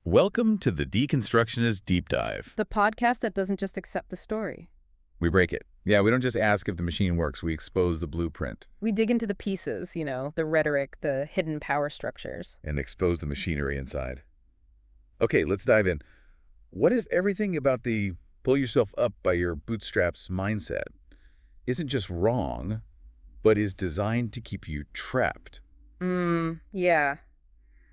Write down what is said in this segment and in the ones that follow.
Welcome to the Deconstructionist Deep Dive. The podcast that doesn't just accept the story. We break it. Yeah, we don't just ask if the machine works, we expose the blueprint. We dig into the pieces, the rhetoric, the hidden power structures. And expose the machinery inside. Okay, let's dive in. What if everything about the pull yourself up by your bootstraps mindset isn't just wrong, but is designed to keep you trapped? Yeah.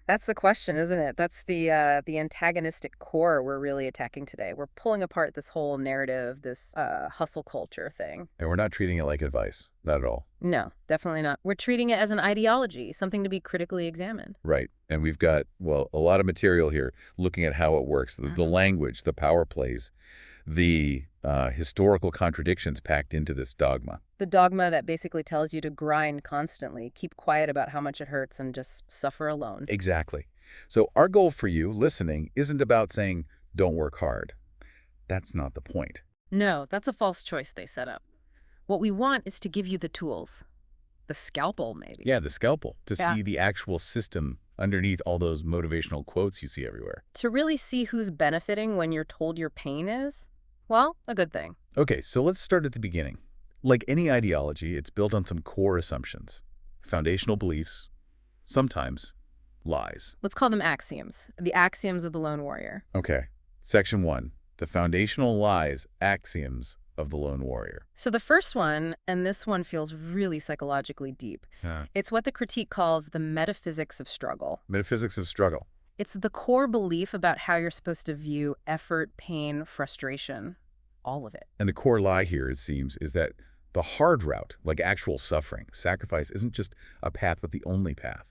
That's the question, isn't it? That's the antagonistic core we're really attacking today. We're pulling apart this whole narrative, this hustle culture thing. And we're not treating it like advice. Not at all. No, definitely not. We're treating it as an ideology, something to be critically examined. Right. And we've got, well, a lot of material here looking at how it works, the language, the power plays, the historical contradictions packed into this dogma. The dogma that basically tells you to grind constantly, keep quiet about how much it hurts, and just suffer alone. Exactly. So our goal for you listening isn't about saying, don't work hard. That's not the point. No, that's a false choice they set up. What we want is to give you the tools. The scalpel, maybe. Yeah, the scalpel, to see the actual system underneath all those motivational quotes you see everywhere. To really see who's benefiting when you're told your pain is, well, a good thing. Okay, so let's start at the beginning. Like any ideology, it's built on some core assumptions, foundational beliefs, sometimes lies. Let's call them axioms. The axioms of the lone warrior. Okay, section 1, the foundational lies, axioms of the lone warrior. So the first one, and this one feels really psychologically deep, it's what the critique calls the metaphysics of struggle. Metaphysics of struggle. It's the core belief about how you're supposed to view effort, pain, frustration, all of it. And the core lie here, it seems, is that the hard route, like actual suffering, sacrifice, isn't just a path, but the only path.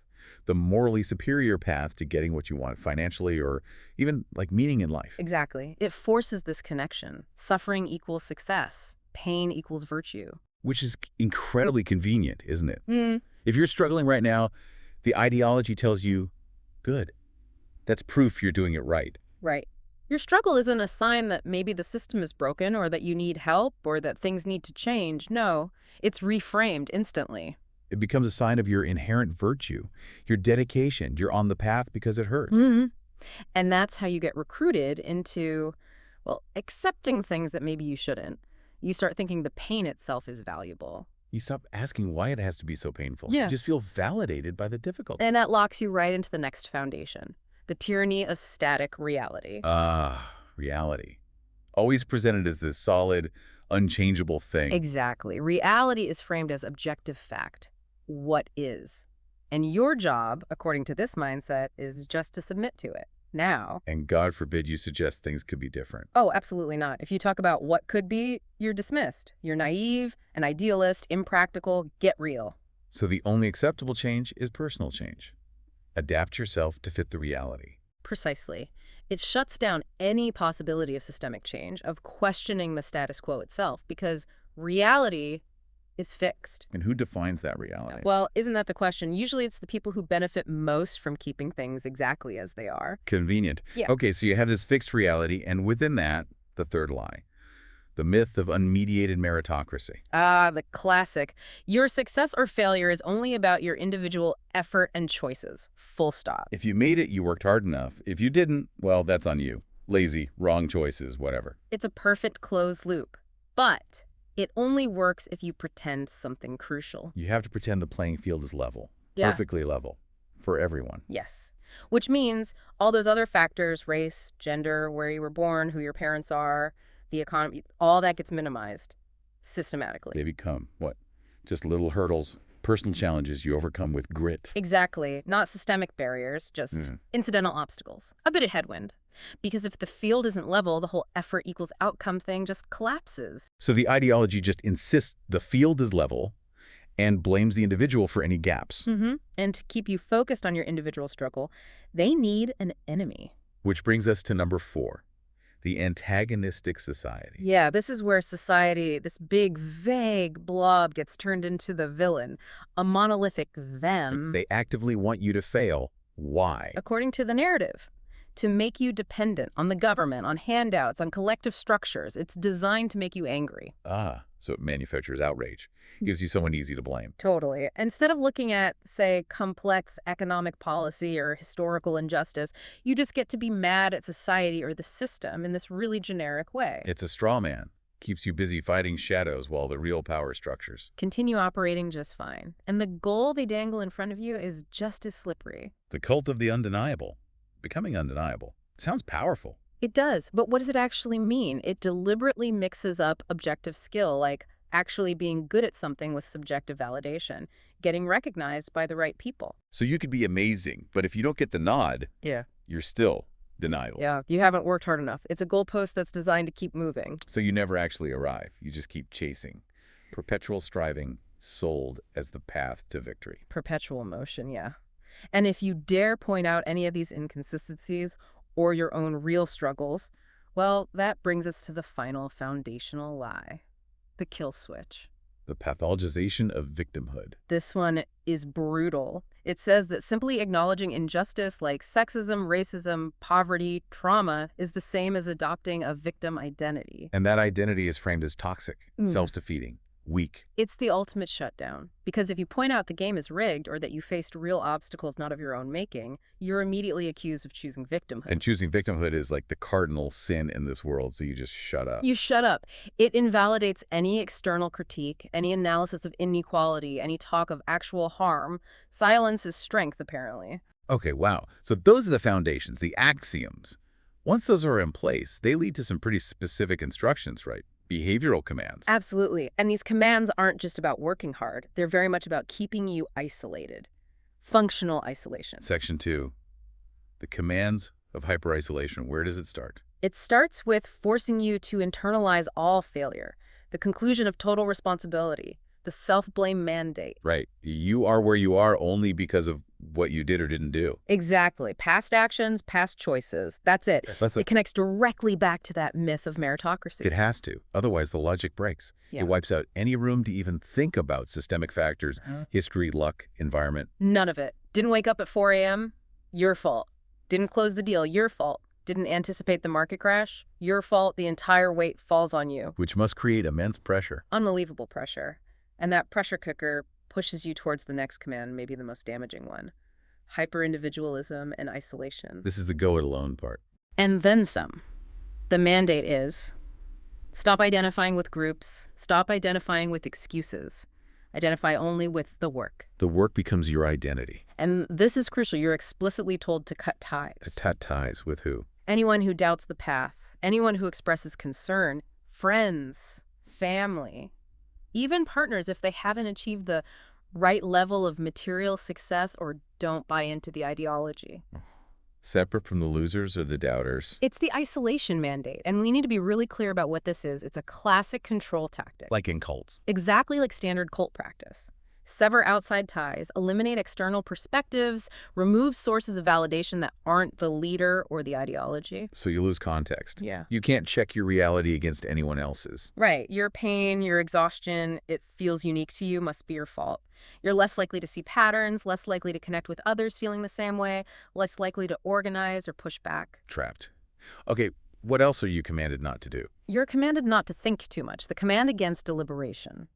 The morally superior path to getting what you want financially or even like meaning in life. Exactly. It forces this connection. Suffering equals success. Pain equals virtue. Which is incredibly convenient, isn't it? If you're struggling right now, the ideology tells you, good. That's proof you're doing it right. Right. Your struggle isn't a sign that maybe the system is broken or that you need help or that things need to change. No, it's reframed instantly. It becomes a sign of your inherent virtue, your dedication. You're on the path because it hurts. And that's how you get recruited into, well, accepting things that maybe you shouldn't. You start thinking the pain itself is valuable. You stop asking why it has to be so painful. Yeah. You just feel validated by the difficulty. And that locks you right into the next foundation, the tyranny of static reality. Reality. Always presented as this solid, unchangeable thing. Exactly. Reality is framed as objective fact. What is? And your job, according to this mindset, is just to submit to it. Now. And God forbid you suggest things could be different. Oh, absolutely not. If you talk about what could be, you're dismissed. You're naive, an idealist, impractical, get real. So the only acceptable change is personal change. Adapt yourself to fit the reality. Precisely. It shuts down any possibility of systemic change, of questioning the status quo itself, because reality is fixed. And who defines that reality? Well, isn't that the question? Usually it's the people who benefit most from keeping things exactly as they are. Convenient. Yeah. Okay, so you have this fixed reality, and within that, the third lie. The myth of unmediated meritocracy. The classic. Your success or failure is only about your individual effort and choices. Full stop. If you made it, you worked hard enough. If you didn't, well, that's on you. Lazy, wrong choices, whatever. It's a perfect closed loop. But it only works if you pretend something crucial. You have to pretend the playing field is level. Yeah. Perfectly level. For everyone. Yes. Which means all those other factors, race, gender, where you were born, who your parents are, the economy, all that gets minimized systematically. They become, what? Just little hurdles, personal challenges you overcome with grit. Exactly. Not systemic barriers, just incidental obstacles. A bit of headwind. Because if the field isn't level, the whole effort equals outcome thing just collapses. So the ideology just insists the field is level and blames the individual for any gaps. And to keep you focused on your individual struggle, they need an enemy. Which brings us to number 4. The antagonistic society. Yeah, this is where society, this big, vague blob, gets turned into the villain, a monolithic them. They actively want you to fail. Why? According to the narrative, to make you dependent on the government, on handouts, on collective structures. It's designed to make you angry. Ah, so it manufactures outrage. Gives you someone easy to blame. Totally. Instead of looking at, say, complex economic policy or historical injustice, you just get to be mad at society or the system in this really generic way. It's a straw man. Keeps you busy fighting shadows while the real power structures. Continue operating just fine. And the goal they dangle in front of you is just as slippery. The cult of the undeniable. Becoming undeniable. Sounds powerful. It does, but what does it actually mean? It deliberately mixes up objective skill, like actually being good at something, with subjective validation, getting recognized by the right people. So you could be amazing, but if you don't get the nod, you're still denial. Yeah, you haven't worked hard enough. It's a goalpost that's designed to keep moving. So you never actually arrive. You just keep chasing. Perpetual striving, sold as the path to victory. Perpetual motion, yeah. And if you dare point out any of these inconsistencies or your own real struggles, well, that brings us to the final foundational lie, the kill switch. The pathologization of victimhood. This one is brutal. It says that simply acknowledging injustice like sexism, racism, poverty, trauma is the same as adopting a victim identity. And that identity is framed as toxic, self-defeating, weak. It's the ultimate shutdown. Because if you point out the game is rigged or that you faced real obstacles not of your own making, you're immediately accused of choosing victimhood. And choosing victimhood is like the cardinal sin in this world, so you just shut up. You shut up. It invalidates any external critique, any analysis of inequality, any talk of actual harm. Silence is strength, apparently. Okay, wow. So those are the foundations, the axioms. Once those are in place, they lead to some pretty specific instructions, right? Behavioral commands. Absolutely. And these commands aren't just about working hard. They're very much about keeping you isolated. Functional isolation. Section 2, the commands of hyper-isolation. Where does it start? It starts with forcing you to internalize all failure, the conclusion of total responsibility, the self-blame mandate. Right. You are where you are only because of what you did or didn't do. Exactly. Past actions, past choices. That's it. It connects directly back to that myth of meritocracy. It has to. Otherwise, the logic breaks. Yeah. It wipes out any room to even think about systemic factors, history, luck, environment. None of it. Didn't wake up at 4 a.m.? Your fault. Didn't close the deal? Your fault. Didn't anticipate the market crash? Your fault. The entire weight falls on you. Which must create immense pressure. Unbelievable pressure. And that pressure cooker pushes you towards the next command, maybe the most damaging one. Hyper-individualism and isolation. This is the go it alone part. And then some. The mandate is stop identifying with groups, stop identifying with excuses, identify only with the work. The work becomes your identity. And this is crucial. You're explicitly told to cut ties. Cut ties with who? Anyone who doubts the path, anyone who expresses concern, friends, family, even partners if they haven't achieved the right level of material success or don't buy into the ideology. Separate from the losers or the doubters? It's the isolation mandate, and we need to be really clear about what this is. It's a classic control tactic. Like in cults. Exactly like standard cult practice. Sever outside ties, eliminate external perspectives, remove sources of validation that aren't the leader or the ideology. So you lose context. Yeah. You can't check your reality against anyone else's. Right. Your pain, your exhaustion, it feels unique to you, must be your fault. You're less likely to see patterns, less likely to connect with others feeling the same way, less likely to organize or push back. Trapped. Okay, what else are you commanded not to do? You're commanded not to think too much. The command against deliberation.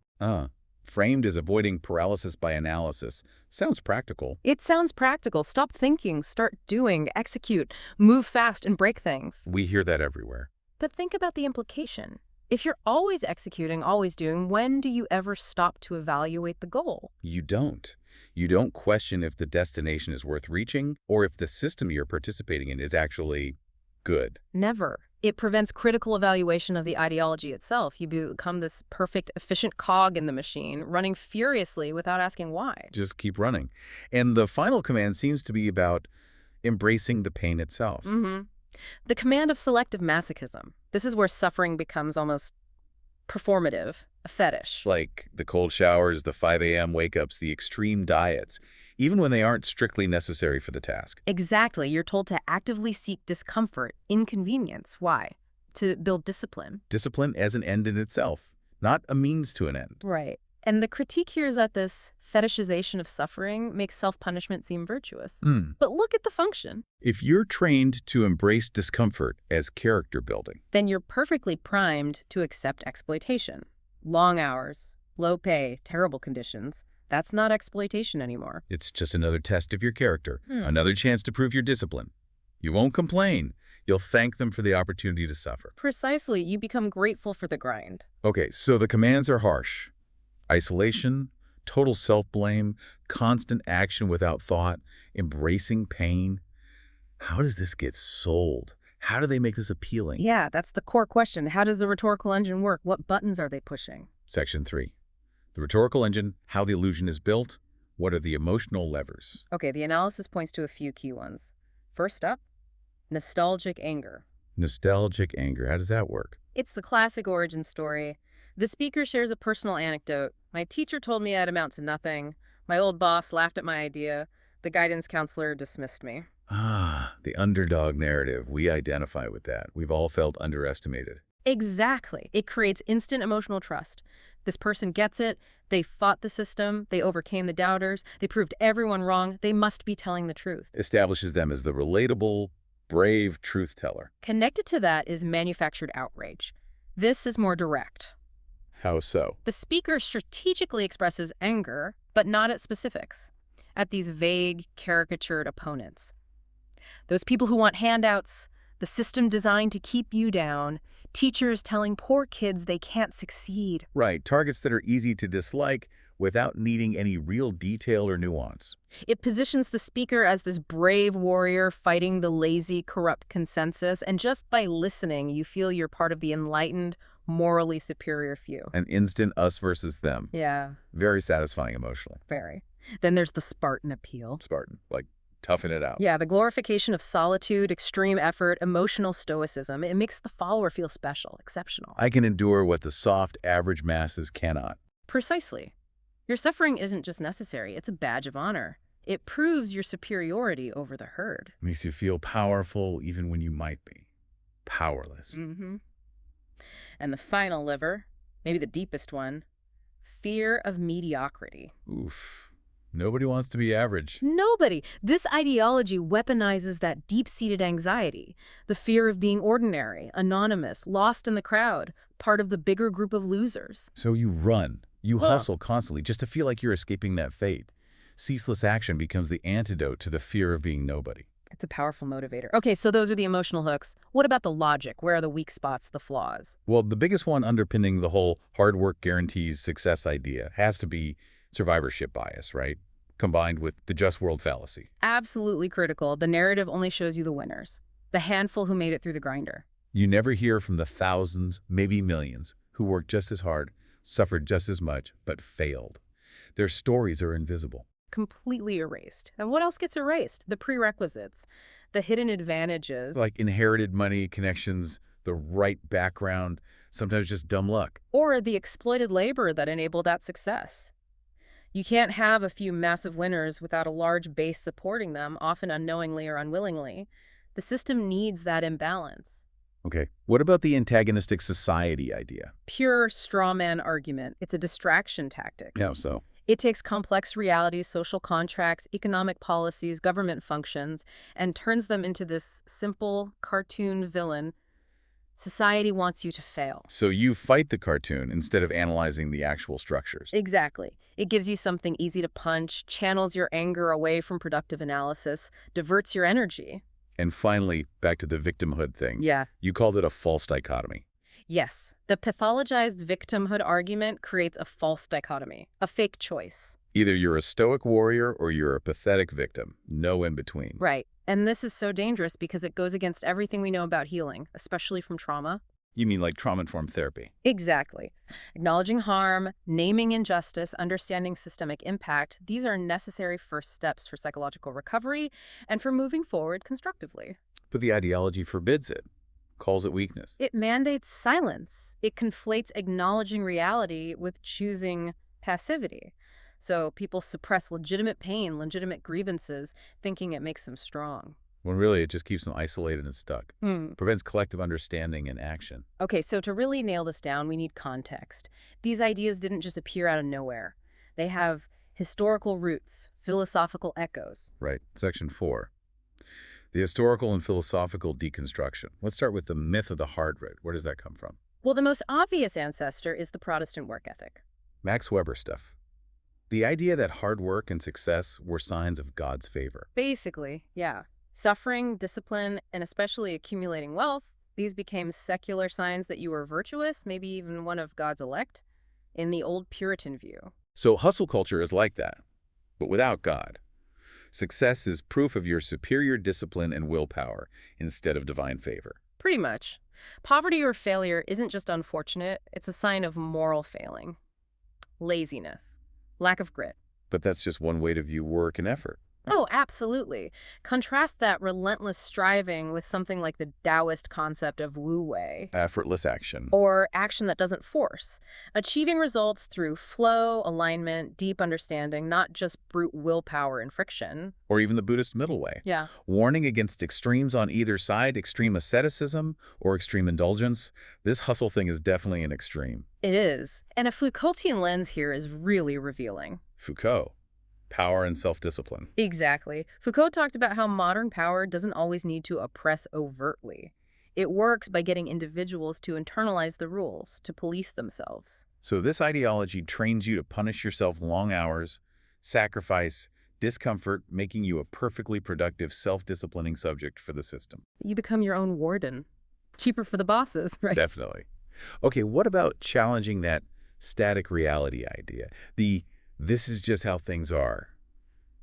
Framed as avoiding paralysis by analysis. Sounds practical. It sounds practical. Stop thinking, start doing, execute, move fast and break things. We hear that everywhere. But think about the implication. If you're always executing, always doing, when do you ever stop to evaluate the goal? You don't. You don't question if the destination is worth reaching or if the system you're participating in is actually good. Never. It prevents critical evaluation of the ideology itself. You become this perfect, efficient cog in the machine, running furiously without asking why. Just keep running. And the final command seems to be about embracing the pain itself. The command of selective masochism. This is where suffering becomes almost performative, a fetish. Like the cold showers, the 5 a.m. wake-ups, the extreme diets, even when they aren't strictly necessary for the task. Exactly. You're told to actively seek discomfort, inconvenience. Why? To build discipline. Discipline as an end in itself, not a means to an end. Right. And the critique here is that this fetishization of suffering makes self-punishment seem virtuous. But look at the function. If you're trained to embrace discomfort as character building, Then you're perfectly primed to accept exploitation. Long hours, low pay, terrible conditions. That's not exploitation anymore. it's just another test of your character, another chance to prove your discipline. You won't complain. You'll thank them for the opportunity to suffer. Precisely, you become grateful for the grind. Okay, so the commands are harsh. Isolation, total self-blame, constant action without thought, embracing pain. How does this get sold? How do they make this appealing? Yeah, that's the core question. How does the rhetorical engine work? What buttons are they pushing? Section 3. The rhetorical engine, how the illusion is built, what are the emotional levers? Okay, the analysis points to a few key ones. First up, nostalgic anger. Nostalgic anger, how does that work? It's the classic origin story. The speaker shares a personal anecdote. My teacher told me I'd amount to nothing. My old boss laughed at my idea. The guidance counselor dismissed me. The underdog narrative. We identify with that. We've all felt underestimated. Exactly. It creates instant emotional trust. This person gets it. They fought the system. They overcame the doubters. They proved everyone wrong. They must be telling the truth. Establishes them as the relatable, brave truth teller. Connected to that is manufactured outrage. This is more direct. How so? The speaker strategically expresses anger, but not at specifics, at these vague, caricatured opponents. Those people who want handouts, the system designed to keep you down, teachers telling poor kids they can't succeed. Right, targets that are easy to dislike without needing any real detail or nuance. It positions the speaker as this brave warrior fighting the lazy, corrupt consensus, and just by listening, you feel you're part of the enlightened, morally superior few. An instant us versus them. Yeah, Very satisfying emotionally. very. Then there's the Spartan appeal. Spartan, like toughen it out. Yeah, the glorification of solitude, extreme effort, emotional stoicism. It makes the follower feel special, exceptional. I can endure what the soft, average masses cannot. Precisely. Your suffering isn't just necessary, it's a badge of honor. It proves your superiority over the herd. Makes you feel powerful even when you might be powerless. And the final lever, maybe the deepest one, fear of mediocrity. Oof. Nobody wants to be average. Nobody. This ideology weaponizes that deep-seated anxiety, the fear of being ordinary, anonymous, lost in the crowd, part of the bigger group of losers. So you run. You hustle constantly just to feel like you're escaping that fate. Ceaseless action becomes the antidote to the fear of being nobody. It's a powerful motivator. Okay, so those are the emotional hooks. What about the logic? Where are the weak spots, the flaws? Well, the biggest one underpinning the whole hard work guarantees success idea has to be survivorship bias, right? Combined with the just world fallacy. Absolutely critical. The narrative only shows you the winners, the handful who made it through the grinder. You never hear from the thousands, maybe millions, who worked just as hard, suffered just as much, but failed. Their stories are invisible. Completely erased. And what else gets erased? The prerequisites, the hidden advantages, Like inherited money, connections, the right background, sometimes just dumb luck. or the exploited labor that enabled that success. You can't have a few massive winners without a large base supporting them, often unknowingly or unwillingly. The system needs that imbalance. Okay, what about the antagonistic society idea? Pure straw man argument. It's a distraction tactic. Yeah, so? It takes complex realities, social contracts, economic policies, government functions, and turns them into this simple cartoon villain. Society wants you to fail. So you fight the cartoon instead of analyzing the actual structures. Exactly. It gives you something easy to punch, channels your anger away from productive analysis, diverts your energy. And finally, back to the victimhood thing. Yeah. You called it a false dichotomy. Yes. The pathologized victimhood argument creates a false dichotomy, a fake choice. Either you're a stoic warrior or you're a pathetic victim. No in between. Right. And this is so dangerous because it goes against everything we know about healing, especially from trauma. You mean like trauma-informed therapy? Exactly. Acknowledging harm, naming injustice, understanding systemic impact, these are necessary first steps for psychological recovery and for moving forward constructively. But the ideology forbids it, calls it weakness. It mandates silence. It conflates acknowledging reality with choosing passivity. So people suppress legitimate pain, legitimate grievances, thinking it makes them strong. when really it just keeps them isolated and stuck. Hmm. Prevents collective understanding and action. Okay, so to really nail this down, we need context. These ideas didn't just appear out of nowhere. They have historical roots, philosophical echoes. Right. Section 4. The historical and philosophical deconstruction. Let's start with the myth of the hard grit. Where does that come from? Well, the most obvious ancestor is the Protestant work ethic. Max Weber stuff. The idea that hard work and success were signs of God's favor. Basically, yeah. Suffering, discipline, and especially accumulating wealth, these became secular signs that you were virtuous, maybe even one of God's elect, in the old Puritan view. So hustle culture is like that, but without God. Success is proof of your superior discipline and willpower instead of divine favor. Pretty much. Poverty or failure isn't just unfortunate, it's a sign of moral failing. Laziness. Lack of grit. But that's just one way to view work and effort. Oh, absolutely. Contrast that relentless striving with something like the Taoist concept of wu wei, Effortless action. or action that doesn't force. Achieving results through flow, alignment, deep understanding, not just brute willpower and friction. Or even the Buddhist middle way. Yeah. Warning against extremes on either side, extreme asceticism or extreme indulgence. This hustle thing is definitely an extreme. It is. And a Foucaultian lens here is really revealing. Foucault. Power and self-discipline. Exactly. Foucault talked about how modern power doesn't always need to oppress overtly. It works by getting individuals to internalize the rules, to police themselves. So this ideology trains you to punish yourself long hours, sacrifice, discomfort, making you a perfectly productive, self-disciplining subject for the system. You become your own warden. Cheaper for the bosses, right? Definitely. Okay, what about challenging that static reality idea? The "this is just how things are"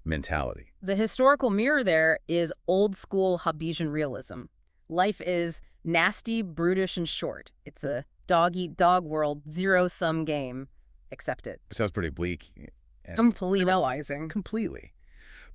mentality. The historical mirror there is old-school Hobbesian realism. Life is nasty, brutish, and short. It's a dog-eat-dog world, zero-sum game. Accept it. Sounds pretty bleak. Completely. Completely.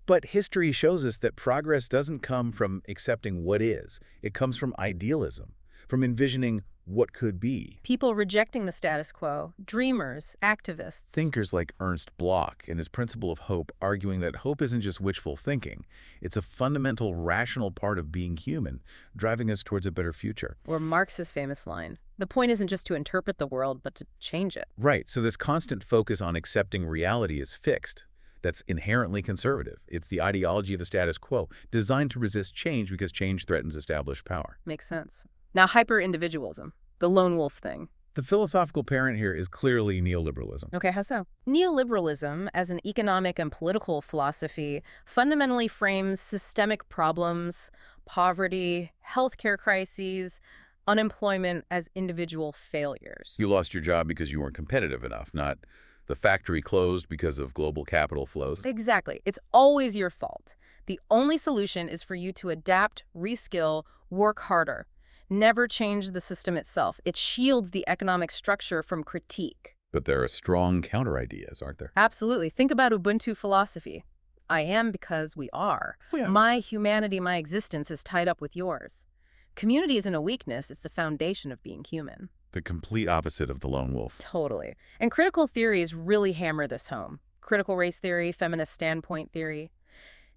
But history shows us that progress doesn't come from accepting what is. It comes from idealism, from envisioning what could be. People rejecting the status quo, dreamers, activists. Thinkers like Ernst Bloch and his principle of hope arguing that hope isn't just wishful thinking. It's a fundamental, rational part of being human, driving us towards a better future. Or Marx's famous line, the point isn't just to interpret the world, but to change it. Right, so this constant focus on accepting reality is fixed. That's inherently conservative. It's the ideology of the status quo, designed to resist change because change threatens established power. Makes sense. Now, hyper-individualism, the lone wolf thing. The philosophical parent here is clearly neoliberalism. Okay, how so? Neoliberalism, as an economic and political philosophy, fundamentally frames systemic problems, poverty, healthcare crises, unemployment as individual failures. You lost your job because you weren't competitive enough, not the factory closed because of global capital flows. Exactly. It's always your fault. The only solution is for you to adapt, reskill, work harder. Never change the system itself. It shields the economic structure from critique. But there are strong counter-ideas, aren't there? Absolutely. Think about Ubuntu philosophy. I am because we are. Oh, yeah. My humanity, my existence is tied up with yours. Community isn't a weakness, it's the foundation of being human. The complete opposite of the lone wolf. Totally. And critical theories really hammer this home. Critical race theory, feminist standpoint theory.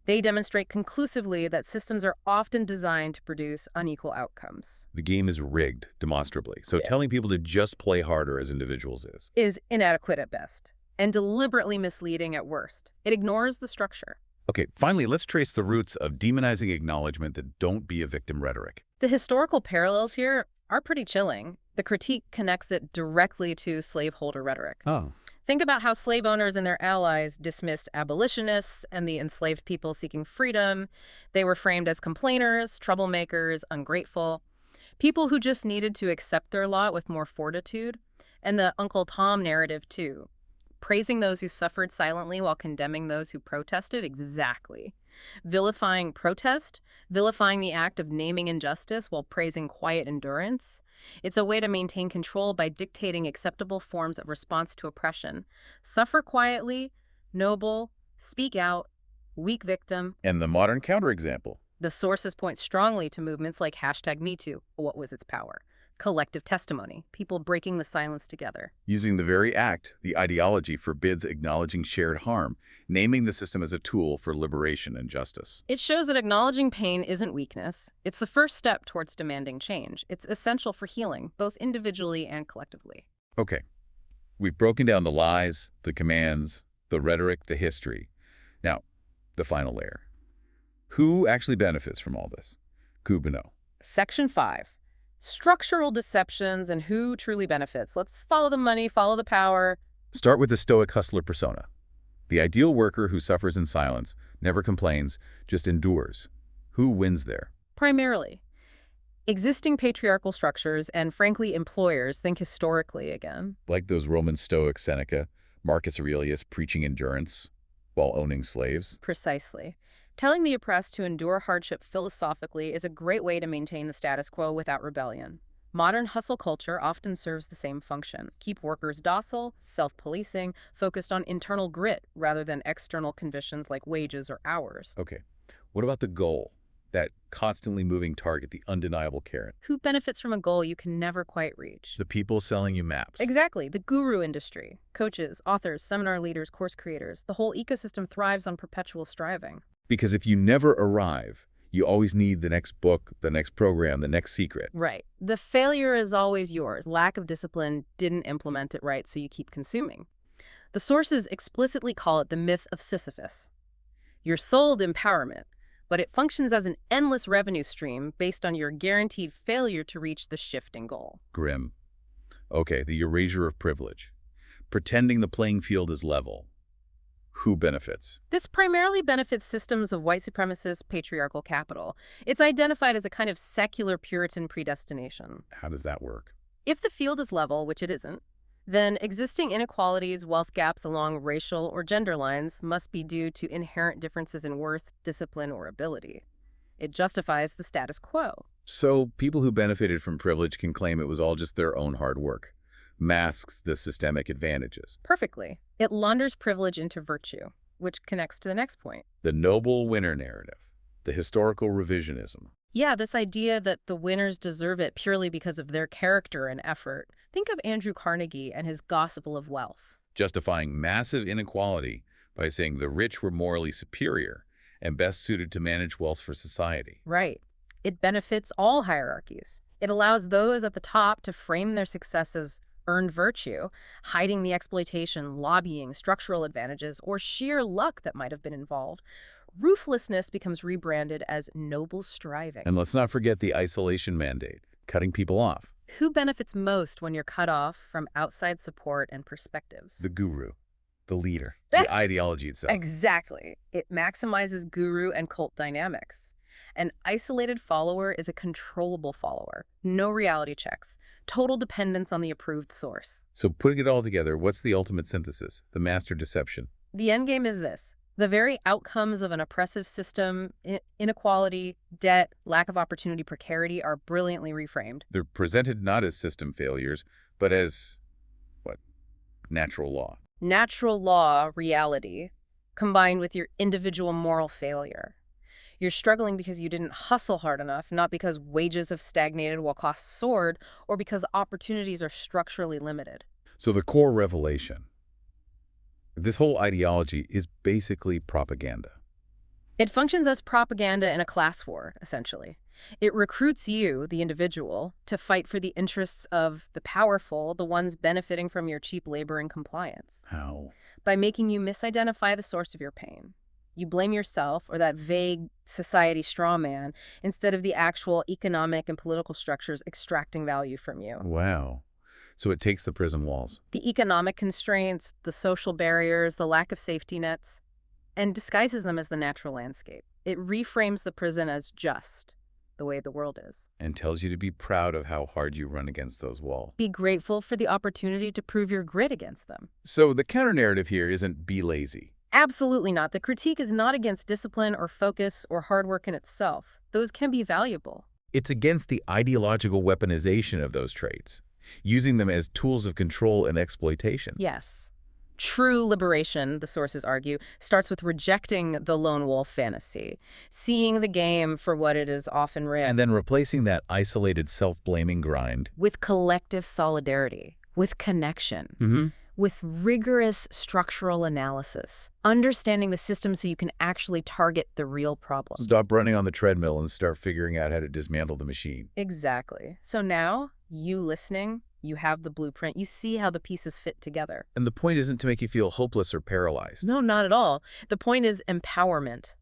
They demonstrate conclusively that systems are often designed to produce unequal outcomes. The game is rigged, demonstrably. So telling people to just play harder as individuals is inadequate at best and deliberately misleading at worst. It ignores the structure. Okay, finally, let's trace the roots of demonizing acknowledgement that don't be a victim rhetoric. The historical parallels here are pretty chilling. The critique connects it directly to slaveholder rhetoric. Oh. Think about how slave owners and their allies dismissed abolitionists and the enslaved people seeking freedom. They were framed as complainers, troublemakers, ungrateful, people who just needed to accept their lot with more fortitude. And the Uncle Tom narrative, too. Praising those who suffered silently while condemning those who protested. Exactly. Vilifying protest, vilifying the act of naming injustice while praising quiet endurance. It's a way to maintain control by dictating acceptable forms of response to oppression. Suffer quietly, noble, speak out, weak victim. And the modern counterexample. The sources point strongly to movements like #MeToo. What was its power? collective testimony, people breaking the silence together. Using the very act, the ideology forbids acknowledging shared harm, naming the system as a tool for liberation and justice. It shows that acknowledging pain isn't weakness. It's the first step towards demanding change. It's essential for healing, both individually and collectively. Okay, we've broken down the lies, the commands, the rhetoric, the history. Now, the final layer. Who actually benefits from all this? Kubino. Section 5. Structural deceptions and who truly benefits. Let's follow the money, follow the power. Start with the stoic hustler persona. The ideal worker who suffers in silence, never complains, just endures. Who wins there? Primarily, existing patriarchal structures and, frankly, employers think historically again. Like those Roman Stoics Seneca, Marcus Aurelius preaching endurance while owning slaves. Precisely. Telling the oppressed to endure hardship philosophically is a great way to maintain the status quo without rebellion. Modern hustle culture often serves the same function. Keep workers docile, self-policing, focused on internal grit rather than external conditions like wages or hours. Okay, what about the goal? That constantly moving target, the undeniable carrot. Who benefits from a goal you can never quite reach? The people selling you maps. Exactly, the guru industry. Coaches, authors, seminar leaders, course creators. The whole ecosystem thrives on perpetual striving. Because if you never arrive, you always need the next book, the next program, the next secret. Right. The failure is always yours. Lack of discipline, didn't implement it right, so you keep consuming. The sources explicitly call it the myth of Sisyphus. You're sold empowerment, but it functions as an endless revenue stream based on your guaranteed failure to reach the shifting goal. Grim. Okay, the erasure of privilege. Pretending the playing field is level. Who benefits? This primarily benefits systems of white supremacist patriarchal capital. It's identified as a kind of secular Puritan predestination. How does that work? If the field is level, which it isn't, then existing inequalities, wealth gaps along racial or gender lines must be due to inherent differences in worth, discipline, or ability. It justifies the status quo. So people who benefited from privilege can claim it was all just their own hard work. Masks the systemic advantages. Perfectly. It launders privilege into virtue, which connects to the next point. The noble winner narrative. The historical revisionism. Yeah, this idea that the winners deserve it purely because of their character and effort. Think of Andrew Carnegie and his gospel of wealth. Justifying massive inequality by saying the rich were morally superior and best suited to manage wealth for society. Right. It benefits all hierarchies. It allows those at the top to frame their success as earned virtue, hiding the exploitation, lobbying, structural advantages, or sheer luck that might have been involved. Ruthlessness becomes rebranded as noble striving. And let's not forget the isolation mandate, cutting people off. Who benefits most when you're cut off from outside support and perspectives? The guru, the leader, the ideology itself. Exactly. It maximizes guru and cult dynamics. An isolated follower is a controllable follower. No reality checks. Total dependence on the approved source. So putting it all together, what's the ultimate synthesis? The master deception. The endgame is this. The very outcomes of an oppressive system, inequality, debt, lack of opportunity, precarity, are brilliantly reframed. They're presented not as system failures, but as, what, natural law. Natural law, reality, combined with your individual moral failure. You're struggling because you didn't hustle hard enough, not because wages have stagnated while costs soared, or because opportunities are structurally limited. So the core revelation, this whole ideology is basically propaganda. It functions as propaganda in a class war, essentially. It recruits you, the individual, to fight for the interests of the powerful, the ones benefiting from your cheap labor and compliance. How? By making you misidentify the source of your pain. You blame yourself or that vague society straw man instead of the actual economic and political structures extracting value from you. Wow. So it takes the prison walls. The economic constraints, the social barriers, the lack of safety nets, and disguises them as the natural landscape. It reframes the prison as just the way the world is. And tells you to be proud of how hard you run against those walls. Be grateful for the opportunity to prove your grit against them. So the counter-narrative here isn't be lazy. Absolutely not. The critique is not against discipline or focus or hard work in itself. Those can be valuable. It's against the ideological weaponization of those traits, using them as tools of control and exploitation. Yes. True liberation, the sources argue, starts with rejecting the lone wolf fantasy, seeing the game for what it is often read, And then replacing that isolated self-blaming grind with collective solidarity, with connection, with rigorous structural analysis, understanding the system so you can actually target the real problem. Stop running on the treadmill and start figuring out how to dismantle the machine. Exactly. So now, you listening, you have the blueprint, you see how the pieces fit together. And the point isn't to make you feel hopeless or paralyzed. No, not at all. The point is empowerment.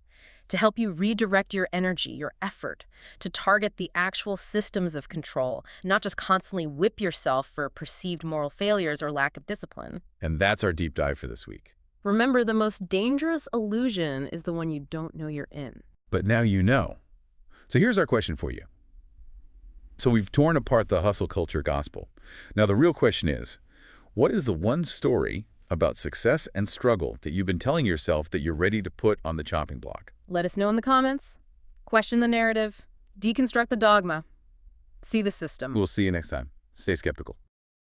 To help you redirect your energy, your effort, to target the actual systems of control, not just constantly whip yourself for perceived moral failures or lack of discipline. And that's our deep dive for this week. Remember, the most dangerous illusion is the one you don't know you're in. But now you know. So here's our question for you. So we've torn apart the hustle culture gospel. Now the real question is, what is the one story about success and struggle that you've been telling yourself that you're ready to put on the chopping block? Let us know in the comments. Question the narrative. Deconstruct the dogma. See the system. We'll see you next time. Stay skeptical.